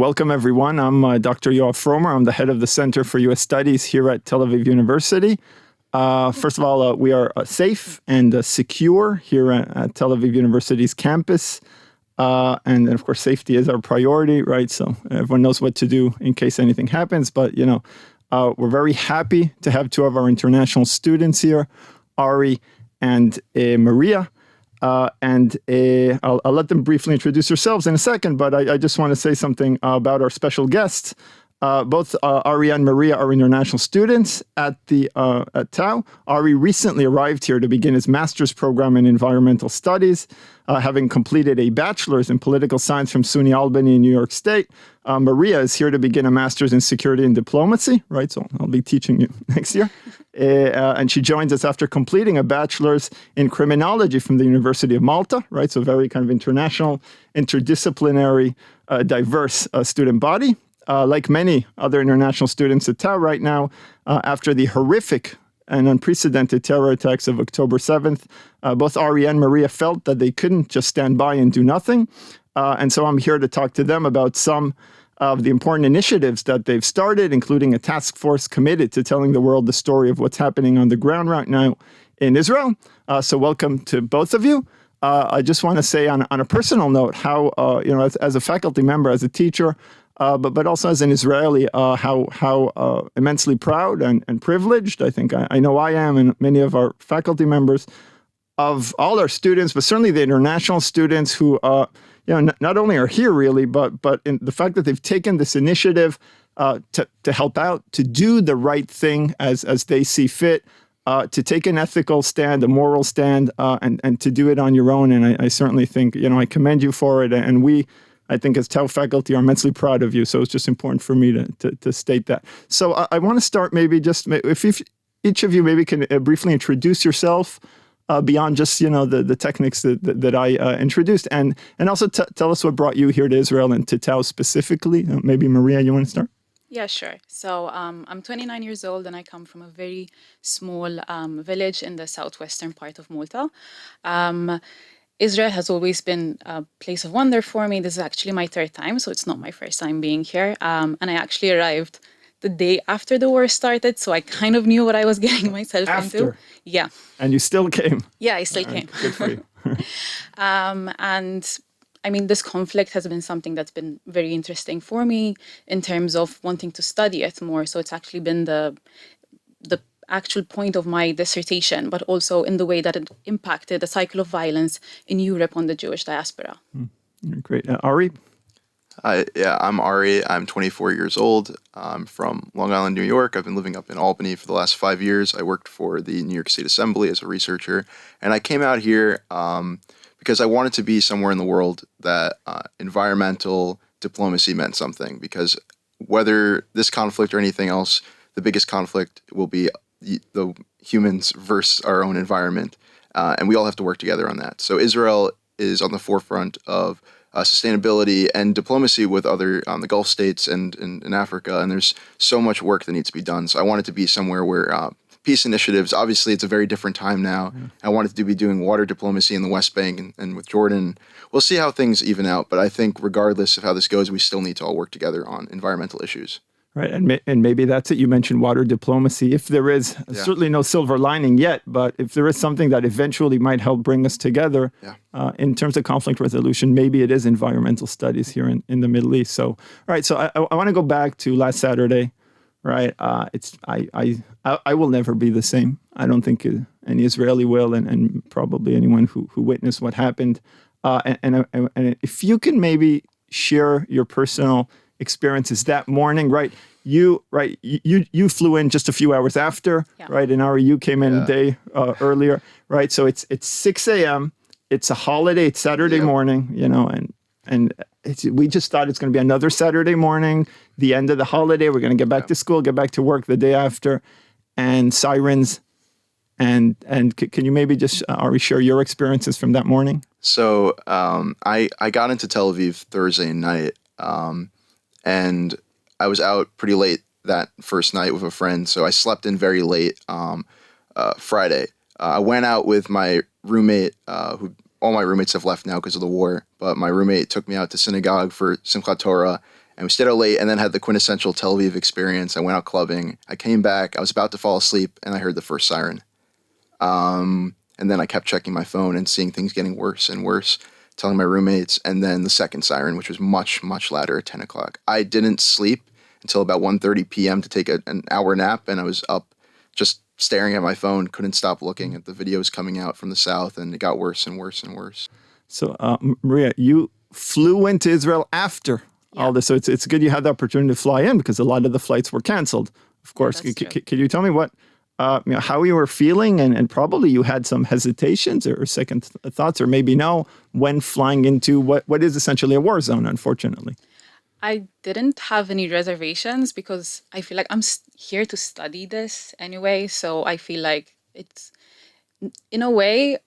welcome everyone. I'm Dr. Yoav Fromer. I'm the head of the Center for U.S. Studies here at Tel Aviv University. First of all, we are safe and secure here at Tel Aviv University's campus. And of course, safety is our priority, right? So everyone knows what to do in case anything happens. But, we're very happy to have two of our international students here, Ari and Maria. I'll let them briefly introduce themselves in a second, but I just want to say something about our special guests. Both Ari and Maria are international students at TAU. Ari recently arrived here to begin his master's program in environmental studies, having completed a bachelor's in political science from SUNY Albany in New York State. Maria is here to begin a master's in security and diplomacy, right? So I'll be teaching you next year. And she joins us after completing a bachelor's in criminology from the University of Malta, right? So very kind of international, interdisciplinary, diverse student body. Like many other international students at TAU right now, after the horrific and unprecedented terror attacks of October 7th, both Ari and Maria felt that they couldn't just stand by and do nothing. And so I'm here to talk to them about some of the important initiatives that they've started, including a task force committed to telling the world the story of what's happening on the ground right now in Israel. So welcome to both of you. I just want to say on a personal note how, as a faculty member, as a teacher, but also as an Israeli, how immensely proud and privileged, I think I know I am, and many of our faculty members, of all our students, but certainly the international students who, not only are here really, but in the fact that they've taken this initiative to help out, to do the right thing as they see fit, to take an ethical stand, a moral stand, and to do it on your own. And I certainly think, I commend you for it. And I think as TAU faculty are immensely proud of you. So it's just important for me to state that. So I want to start maybe just, if each of you maybe can briefly introduce yourself beyond just, the techniques that I introduced. And also tell us what brought you here to Israel and to TAU specifically. Maybe Maria, you want to start? Yeah, sure. So I'm 29 years old and I come from a very small village in the southwestern part of Malta. Israel has always been a place of wonder for me. This is actually my third time, so it's not my first time being here. And I actually arrived the day after the war started, so I kind of knew what I was getting myself into. Yeah. And you still came. Yeah, I still came. Good for you. And I mean, this conflict has been something that's been very interesting for me in terms of wanting to study it more. So it's actually been the actual point of my dissertation, but also in the way that it impacted the cycle of violence in Europe on the Jewish diaspora. Great. Ari? I'm Ari. I'm 24 years old. I'm from Long Island, New York. I've been living up in Albany for the last 5 years. I worked for the New York State Assembly as a researcher. And I came out here because I wanted to be somewhere in the world that environmental diplomacy meant something. Because whether this conflict or anything else, the biggest conflict will be the humans versus our own environment. And we all have to work together on that. So Israel is on the forefront of sustainability and diplomacy with the Gulf states and in Africa. And there's so much work that needs to be done. So I wanted to be somewhere where peace initiatives, obviously it's a very different time now. Yeah. I wanted to be doing water diplomacy in the West Bank and with Jordan. We'll see how things even out. But I think regardless of how this goes, we still need to all work together on environmental issues. Right, and maybe that's it. You mentioned water diplomacy. If there is certainly no silver lining yet, but if there is something that eventually might help bring us together in terms of conflict resolution, maybe it is environmental studies here in the Middle East. So, right. So I want to go back to last Saturday. Right, I will never be the same. I don't think any Israeli will, and probably anyone who witnessed what happened. And if you can maybe share your personal experiences that morning, right? You flew in just a few hours after, right? And Ari, you came in a day earlier, right? So it's 6 a.m. It's a holiday. It's Saturday morning, and we just thought it's going to be another Saturday morning, the end of the holiday. We're going to get back to school, get back to work the day after, and sirens. And can you maybe just, Ari, share your experiences from that morning? So I got into Tel Aviv Thursday night. And I was out pretty late that first night with a friend, so I slept in very late Friday. I went out with my roommate, all my roommates have left now because of the war, but my roommate took me out to synagogue for Simchat Torah, And we stayed out late and then had the quintessential Tel Aviv experience. I went out clubbing. I came back. I was about to fall asleep and I heard the first siren. And then I kept checking my phone and seeing things getting worse and worse, telling my roommates. And then the second siren, which was much, much louder at 10 o'clock. I didn't sleep until about 1:30 p.m. to take an hour nap. And I was up just staring at my phone, couldn't stop looking at the videos coming out from the south. And it got worse and worse and worse. So, Maria, you flew into Israel after all this. So it's good you had the opportunity to fly in because a lot of the flights were canceled, of course. Could you tell me what, how you were feeling? And probably you had some hesitations or second thoughts, or maybe no, when flying into what is essentially a war zone, unfortunately. I didn't have any reservations because I feel like I'm here to study this anyway. So I feel like it's, in a way,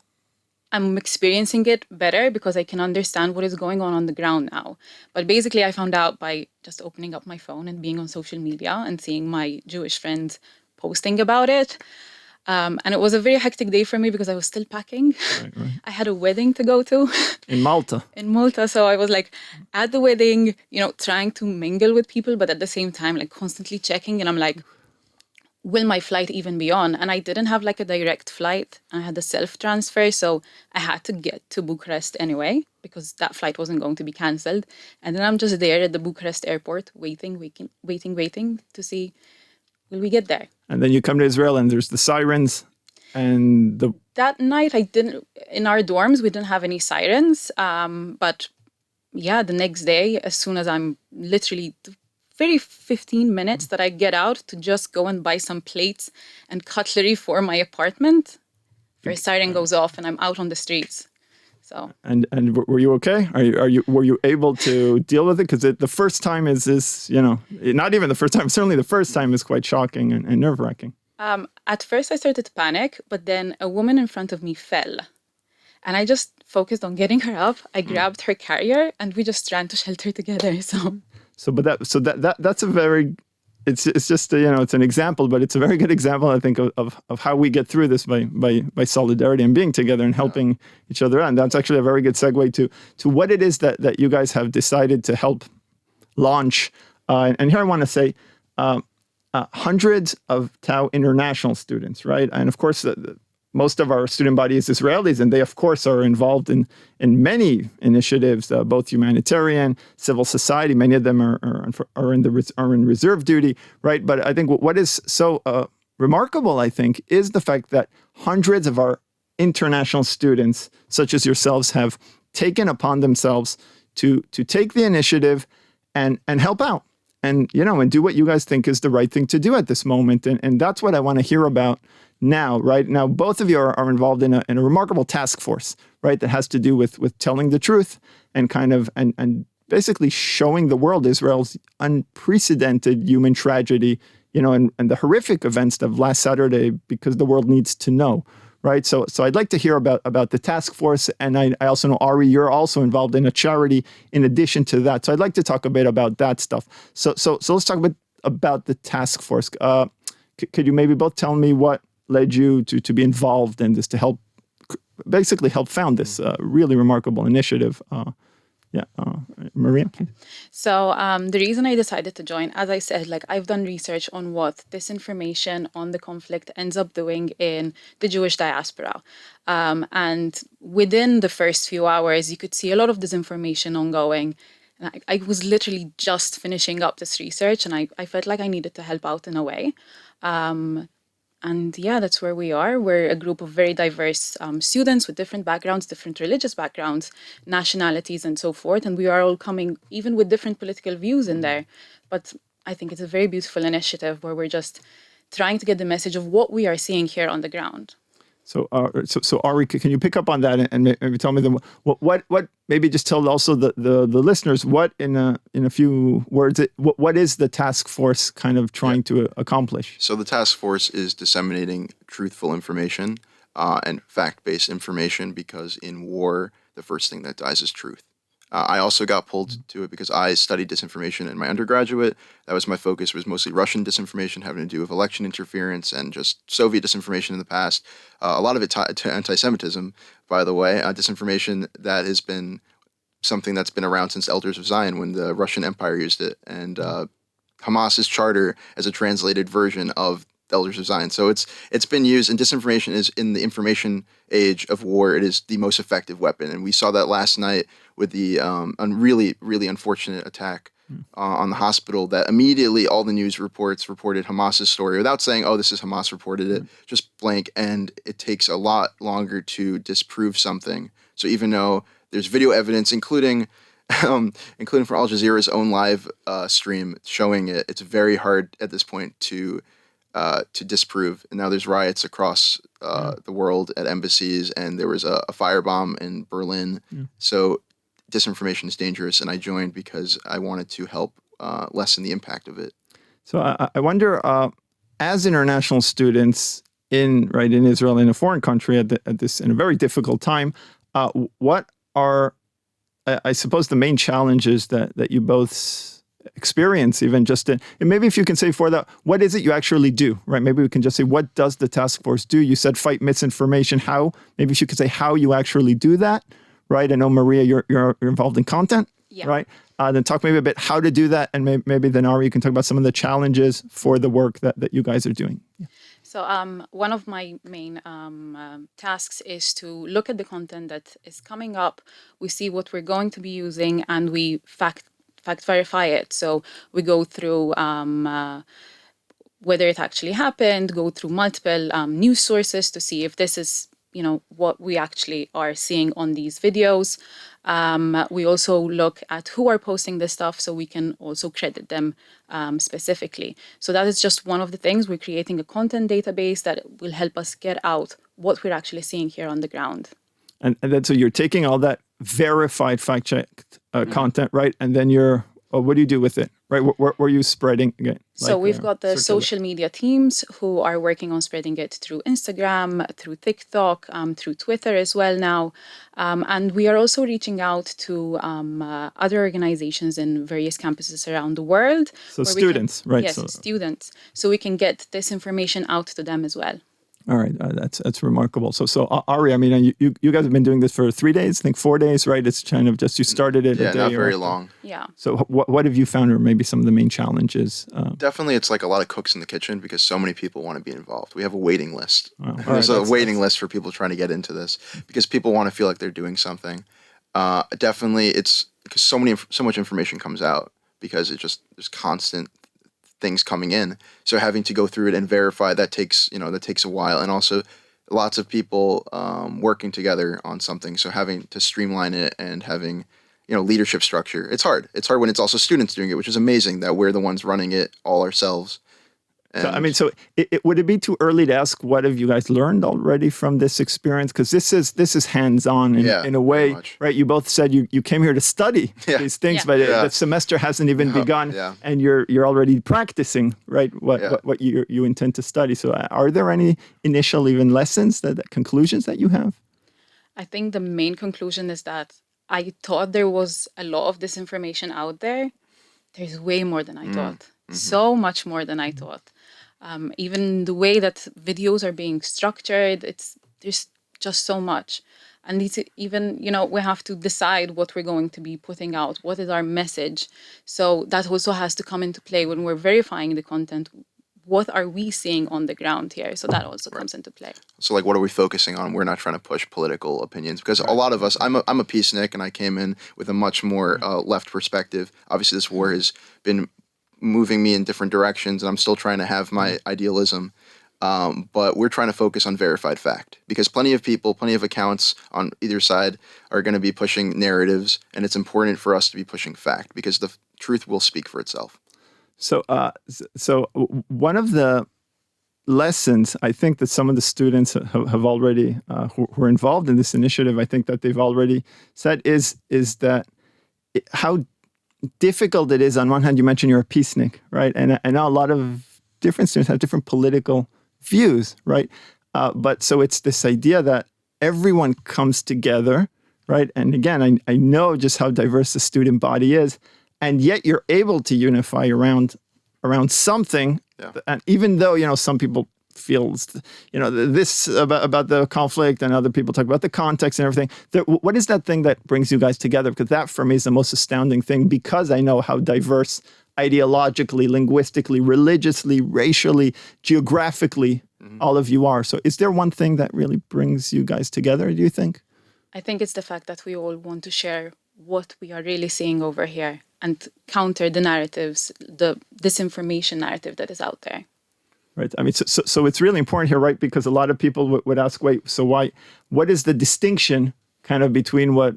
I'm experiencing it better because I can understand what is going on the ground now. But basically, I found out by just opening up my phone and being on social media and seeing my Jewish friends posting about it. And it was a very hectic day for me because I was still packing. Right. I had a wedding to go to. In Malta. In Malta. So I was like at the wedding, trying to mingle with people, but at the same time, like constantly checking. And I'm like, will my flight even be on? And I didn't have like a direct flight. I had a self-transfer. So I had to get to Bucharest anyway, because that flight wasn't going to be canceled. And then I'm just there at the Bucharest airport, waiting to see, will we get there? And then you come to Israel and there's the sirens and That night in our dorms, we didn't have any sirens. But yeah, the next day, as soon as I'm literally very 15 minutes that I get out to just go and buy some plates and cutlery for my apartment, first siren goes off and I'm out on the streets. So and were you okay? Were you able to deal with it? Because the first time is this, not even the first time. Certainly the first time is quite shocking and nerve wracking. At first I started to panic, but then a woman in front of me fell, and I just focused on getting her up. I grabbed her carrier and we just ran to shelter together. That's a very. It's just it's an example, but it's a very good example, I think, of how we get through this by solidarity and being together and helping each other out. And that's actually a very good segue to what it is that you guys have decided to help launch. And here I want to say hundreds of Tau international students, right? And of course, most of our student body is Israelis, and they, of course, are involved in many initiatives, both humanitarian, civil society. Many of them are in reserve duty, right? But I think what is so remarkable, I think, is the fact that hundreds of our international students, such as yourselves, have taken upon themselves to take the initiative and help out, and do what you guys think is the right thing to do at this moment, and that's what I want to hear about. Now, right now, both of you are involved in a remarkable task force, right? That has to do with telling the truth and and basically showing the world Israel's unprecedented human tragedy, and the horrific events of last Saturday, because the world needs to know, right? So I'd like to hear about the task force, and I also know, Ari, you're also involved in a charity in addition to that. So I'd like to talk a bit about that stuff. So let's talk about the task force. Could you maybe both tell me what led you to be involved in this, to help found this really remarkable initiative? Maria, please. So the reason I decided to join, as I said, I've done research on what disinformation on the conflict ends up doing in the Jewish diaspora. And within the first few hours, you could see a lot of disinformation ongoing. And I was literally just finishing up this research, and I felt like I needed to help out in a way. And yeah, that's where we are. We're a group of very diverse students with different backgrounds, different religious backgrounds, nationalities, and so forth. And we are all coming even with different political views in there. But I think it's a very beautiful initiative where we're just trying to get the message of what we are seeing here on the ground. So Ari, can you pick up on that and maybe tell me what maybe just tell also the listeners what in a few words what is the task force kind of trying to accomplish? So the task force is disseminating truthful information and fact-based information, because in war the first thing that dies is truth. I also got pulled to it because I studied disinformation in my undergraduate. That was my focus, was mostly Russian disinformation having to do with election interference and just Soviet disinformation in the past. A lot of it tied to anti-Semitism, by the way, disinformation that has been something that's been around since Elders of Zion when the Russian Empire used it, and Hamas's charter as a translated version of Elders of Zion. So it's been used, and disinformation is, in the information age of war, it is the most effective weapon. And we saw that last night with the really, really unfortunate attack on the hospital, that immediately all the news reports reported Hamas's story without saying, oh, this is Hamas reported it, just blank. And it takes a lot longer to disprove something. So even though there's video evidence, including from Al Jazeera's own live stream showing it, it's very hard at this point to disprove. And now there's riots across the world at embassies, and there was a firebomb in Berlin. So disinformation is dangerous, and I joined because I wanted to help lessen the impact of it. So I wonder, as international students in Israel, in a foreign country at this in a very difficult time, what are, I suppose, the main challenges that you both experience, even just in, and maybe if you can say for that, what is it you actually do, right? Maybe we can just say, what does the task force do? You said fight misinformation. How? Maybe if you could say how you actually do that, right? I know, Maria, you're involved in content, right? Then talk maybe a bit how to do that, and maybe then Ari, you can talk about some of the challenges for the work that you guys are doing. So one of my main tasks is to look at the content that is coming up. We see what we're going to be using, and we fact verify it. So we go through whether it actually happened, go through multiple news sources to see if this is, what we actually are seeing on these videos. We also look at who are posting this stuff, so we can also credit them specifically. So that is just one of the things. We're creating a content database that will help us get out what we're actually seeing here on the ground. And then, so you're taking all that verified, fact-checked content, right? And then what do you do with it, right? Where are you spreading again? So we've got the social media teams who are working on spreading it through Instagram, through TikTok, through Twitter as well now. And we are also reaching out to other organizations in various campuses around the world. So students, right? Yes, students. So we can get this information out to them as well. All right, that's remarkable. So Ari, I mean, you guys have been doing this for 3 days, I think 4 days, right? It's kind of just you started it. Yeah, a day not very long. Yeah. So what have you found, or maybe some of the main challenges? Definitely, it's like a lot of cooks in the kitchen because so many people want to be involved. We have a waiting list. Wow. There's a waiting list for people trying to get into this because people want to feel like they're doing something. Definitely, it's because so much information comes out because there's constant things coming in. So having to go through it and verify, that takes a while. And also lots of people working together on something. So having to streamline it and having, leadership structure. It's hard. It's hard when it's also students doing it, which is amazing that we're the ones running it all ourselves. And would it be too early to ask what have you guys learned already from this experience? Because this is hands-on in a way, right? You both said you came here to study these things, but the semester hasn't even begun, and you're already practicing, right? What you intend to study. So are there any initial even lessons, that conclusions that you have? I think the main conclusion is that I thought there was a lot of disinformation out there. There's way more than I thought. So much more than I thought. Even the way that videos are being structured, there's just so much. And we have to decide what we're going to be putting out. What is our message? So that also has to come into play when we're verifying the content. What are we seeing on the ground here? So that also comes into play. So what are we focusing on? We're not trying to push political opinions because a lot of us, I'm a peacenik, and I came in with a much more left perspective. Obviously, this war has been moving me in different directions, and I'm still trying to have my idealism. But we're trying to focus on verified fact because plenty of people, plenty of accounts on either side are going to be pushing narratives, and it's important for us to be pushing fact because the truth will speak for itself. So one of the lessons I think that some of the students have already who are involved in this initiative, I think that they've already said is that how difficult it is. On one hand, you mentioned you're a peacenik, right? And I know a lot of different students have different political views, right? But so it's this idea that everyone comes together, right? And again, I know just how diverse the student body is, and yet you're able to unify around something. And even though, some people feels, this about the conflict, and other people talk about the context and everything. What is that thing that brings you guys together? Because that for me is the most astounding thing, because I know how diverse ideologically, linguistically, religiously, racially, geographically, all of you are. So is there one thing that really brings you guys together, do you think? I think it's the fact that we all want to share what we are really seeing over here and counter the narratives, the disinformation narrative that is out there. Right. I mean, so it's really important here, right? Because a lot of people would ask, wait, so what is the distinction kind of between what,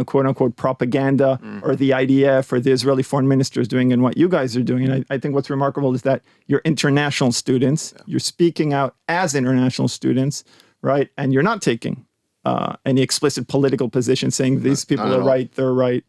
quote unquote, propaganda or the IDF or the Israeli foreign minister is doing and what you guys are doing? And I think what's remarkable is that you're international students, you're speaking out as international students, right? And you're not taking any explicit political position saying these people are right, they're right,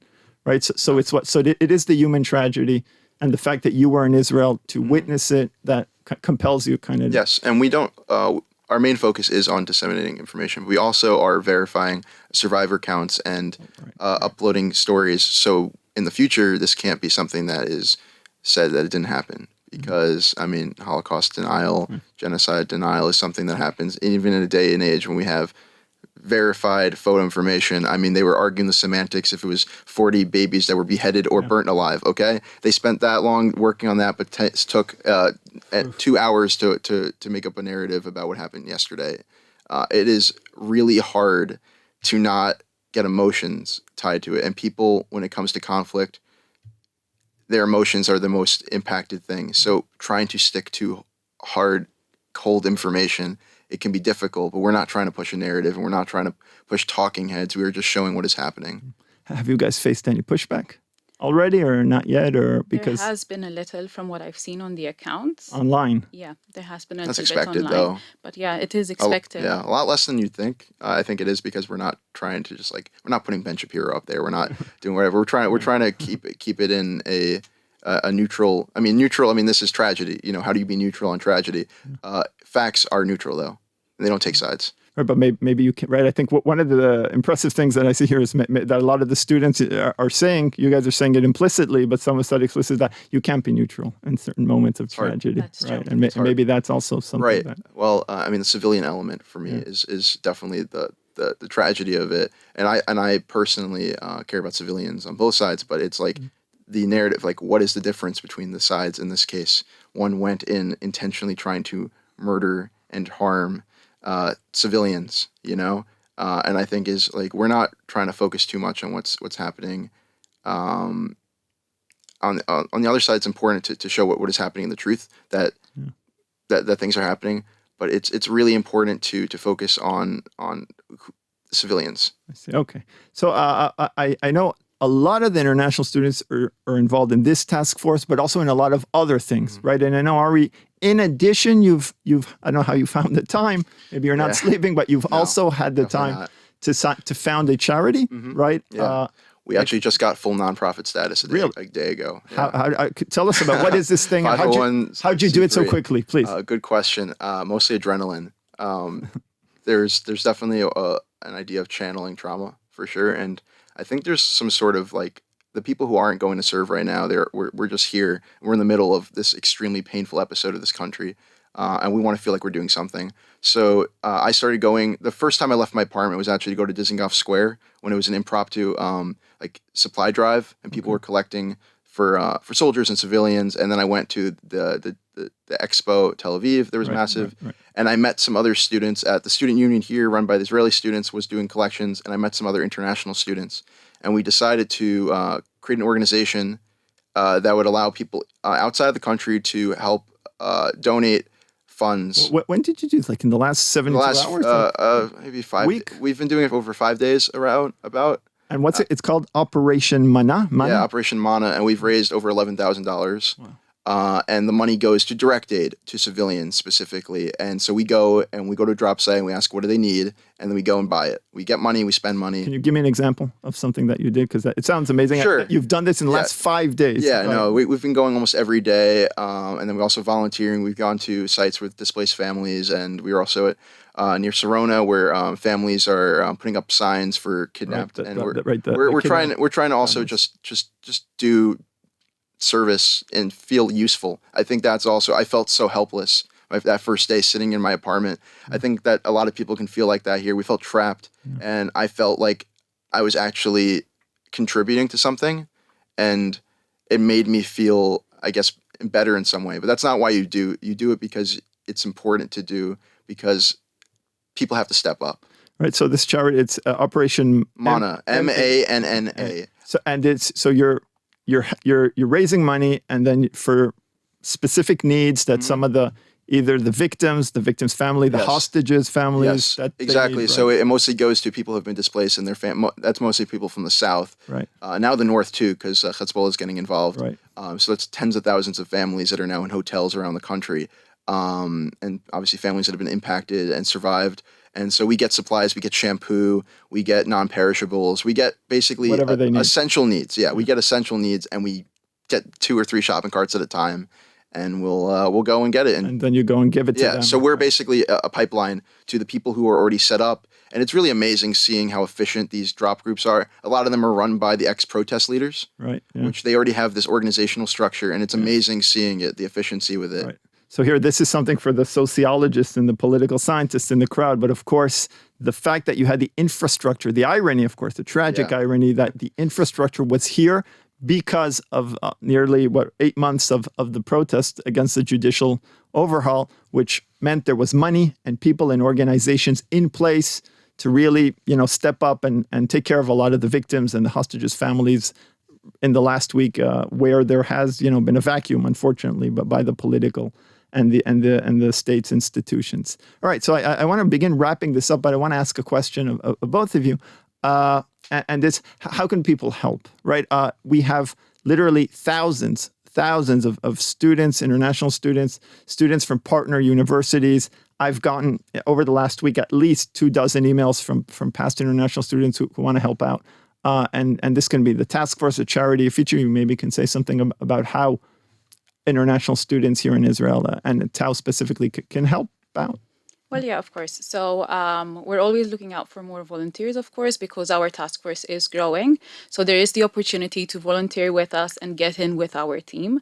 right? So it is the human tragedy and the fact that you were in Israel to witness it that compels you kind of. Yes, and we don't, our main focus is on disseminating information. We also are verifying survivor counts and uploading stories. So in the future, this can't be something that is said that it didn't happen. Because, Holocaust denial, genocide denial is something that happens even in a day and age when we have verified photo information. They were arguing the semantics if it was 40 babies that were beheaded or burnt alive, okay? They spent that long working on that, but took 2 hours to make up a narrative about what happened yesterday. It is really hard to not get emotions tied to it. And people, when it comes to conflict, their emotions are the most impacted thing. So trying to stick to hard, cold information, it can be difficult, but we're not trying to push a narrative and we're not trying to push talking heads. We are just showing what is happening. Have you guys faced any pushback already or not yet? Or because there has been a little from what I've seen on the accounts. Online? Yeah, there has been a That's little bit expected, online. though. But yeah, it is expected. A lot less than you'd think. I think it is because we're not trying to just we're not putting Ben Shapiro up there. We're not doing whatever. We're trying to keep it in a neutral. This is tragedy. How do you be neutral on tragedy? Facts are neutral though. They don't take sides. Right, but maybe you can, right? I think one of the impressive things that I see here is that a lot of the students are saying, you guys are saying it implicitly, but some have said explicitly that you can't be neutral in certain moments of tragedy. That's right? true. And maybe that's also something. Right. That, well, the civilian element for me is definitely the tragedy of it. And I personally care about civilians on both sides, but it's the narrative, what is the difference between the sides in this case? One went in intentionally trying to murder and harm civilians, and I think is we're not trying to focus too much on what's happening. On the other side, it's important to show what is happening in the truth that things are happening, but it's really important to focus on civilians. I see. Okay, so I know a lot of the international students are involved in this task force, but also in a lot of other things, right? And I know, Ari, in addition, you've I don't know how you found the time. Maybe you're not sleeping, but you've also had the time to found a charity, right? Yeah. We actually just got full nonprofit status a day ago. Yeah. How tell us about what is this thing? How'd you do it so quickly, please? Good question. Mostly adrenaline. There's definitely an idea of channeling trauma for sure, and I think there's some sort of the people who aren't going to serve right now. We're just here. We're in the middle of this extremely painful episode of this country, and we want to feel like we're doing something. So I started going. The first time I left my apartment was actually to go to Dizengoff Square when it was an impromptu supply drive, and people were collecting for soldiers and civilians. And then I went to the expo Tel Aviv. There was massive. Right. And I met some other students at the student union here run by the Israeli students was doing collections. And I met some other international students. And we decided to create an organization that would allow people outside the country to help donate funds. When did you do this? In the last 72 hours? Maybe 5 week? We've been doing it for over 5 days about. And what's it? It's called Operation Manna? Yeah, Operation Manna. And we've raised over $11,000. Wow. And the money goes to direct aid to civilians specifically. And so we go to a drop site and we ask, what do they need? And then we go and buy it. We get money, we spend money. Can you give me an example of something that you did? Because it sounds amazing. Sure. You've done this in the last 5 days. Yeah, no, we've been going almost every day. And then we're also volunteering. We've gone to sites with displaced families. And we were also at near Serona where families are putting up signs for kidnapped. We're trying to also just do service and feel useful. I think that's also, I felt so helpless that first day sitting in my apartment. I think that a lot of people can feel like that here. We felt trapped, and I felt like I was actually contributing to something, and it made me feel, I guess, better in some way. But that's not why you do. You do it because it's important to do, because people have to step up. Right. So this charity, it's Operation Manna, Manna. So you're raising money, and then for specific needs that some of either the victims' family, the hostages' families. Yes, exactly. Need, right? So it mostly goes to people who have been displaced, and their that's mostly people from the south. Right. Now the north too, because Hezbollah is getting involved. Right. So that's tens of thousands of families that are now in hotels around the country, and obviously families that have been impacted and survived. And so we get supplies, we get shampoo, we get non-perishables, we get basically whatever they need. Essential needs. Yeah, we get essential needs, and we get 2 or 3 shopping carts at a time, and we'll go and get it. And then you go and give it to them. Yeah, so we're basically a pipeline to the people who are already set up. And it's really amazing seeing how efficient these drop groups are. A lot of them are run by the ex-protest leaders, right? Yeah. Which they already have this organizational structure, and it's amazing seeing it, the efficiency with it. Right. So here, this is something for the sociologists and the political scientists in the crowd. But of course, the fact that you had the infrastructure, the irony, of course, the tragic irony that the infrastructure was here because of nearly 8 months of the protest against the judicial overhaul, which meant there was money and people and organizations in place to really, step up and take care of a lot of the victims and the hostages' families in the last week, where there has, been a vacuum, unfortunately, but by the political and the state's institutions. All right, so I want to begin wrapping this up, but I want to ask a question of both of you. And it's, how can people help, right? We have literally thousands of students, international students from partner universities. I've gotten, over the last week, at least 24 emails from past international students who want to help out. And this can be the task force, a charity. If each of you maybe can say something about how international students here in Israel and Tau specifically can help out. Well, yeah, of course. So we're always looking out for more volunteers, of course, because our task force is growing. So there is the opportunity to volunteer with us and get in with our team.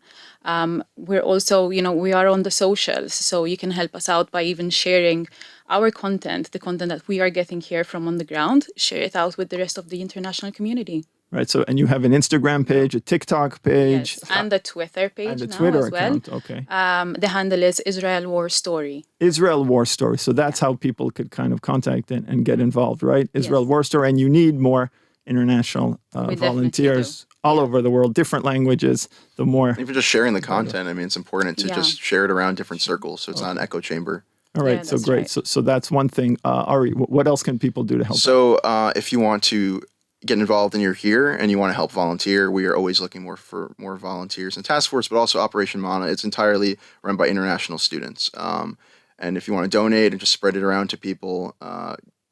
We're also, we are on the socials, so you can help us out by even sharing our content, the content that we are getting here from on the ground, share it out with the rest of the international community. Right. So, and you have an Instagram page, a TikTok page, yes, and a Twitter page and a now Twitter as well. account. Okay. The handle is Israel War Story. Israel War Story. So that's how people could kind of contact and get involved, right? Israel War Story, and you need more international volunteers all over the world, different languages. The more, even just sharing the content. I mean, it's important to just share it around different circles, so it's not an echo chamber. All right. So great. Right. So that's one thing. Ari, what else can people do to help? So if you want to get involved and you're here and you want to help volunteer, we are always looking for more volunteers in task force, but also Operation Manna. It's entirely run by international students. And if you want to donate and just spread it around to people,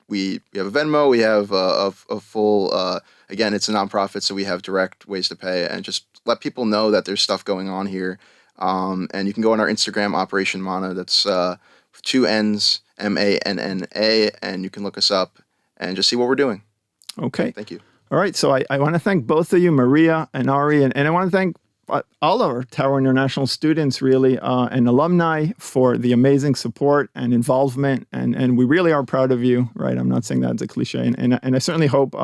we have a Venmo, we have a full, again, it's a nonprofit, so we have direct ways to pay, and just let people know that there's stuff going on here. And you can go on our Instagram, Operation Manna. That's 2 N's, MANNA, and you can look us up and just see what we're doing. Okay. Thank you. All right. So I want to thank both of you, Maria and Ari, and I want to thank all of our Tower International students, really, and alumni for the amazing support and involvement. And we really are proud of you, right? I'm not saying that as a cliche. And I certainly hope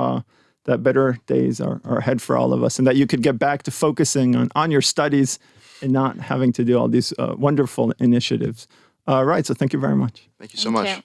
that better days are ahead for all of us, and that you could get back to focusing on your studies and not having to do all these wonderful initiatives. Right. So thank you very much. Thank you so much.